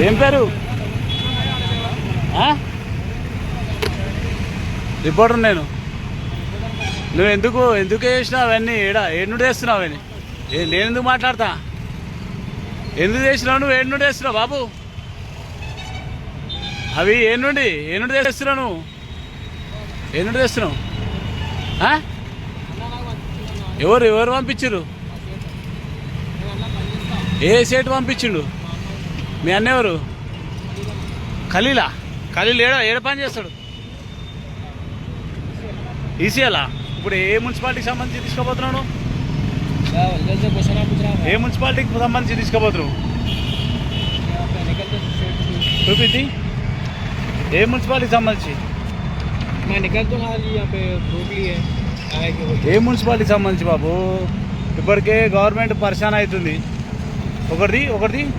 ఏం పేరు? రిపోర్టర్ నేను. నువ్వు ఎందుకు చేసినావు అవన్నీ? ఏడు వేస్తున్నావు అవన్నీ? నేను ఎందుకు మాట్లాడతా? ఎందుకు చేసినావు నువ్వు? ఏడు వేస్తున్నావు బాబు? అవి ఏ నుండి తెస్తున్నావు నువ్వు? తెస్తున్నావు? ఎవరు పంపించారు? ఏ సేటు పంపించిండు? మీ అన్న ఎవరు? ఖలీల్ ఏడ పని చేస్తాడు? ఈసీఎలా? ఇప్పుడు ఏ మున్సిపాలిటీకి సంబంధించి తీసుకోబోతున్నావు? ఏ మున్సిపాలిటీకి సంబంధించి తీసుకోబోతున్నావు? చూపించి ఏ మున్సిపాలిటీకి సంబంధించి? ఏ మున్సిపాలిటీకి సంబంధించి బాబు? ఇప్పటికే గవర్నమెంట్ పరిశాన్ అవుతుంది. ఒకటిది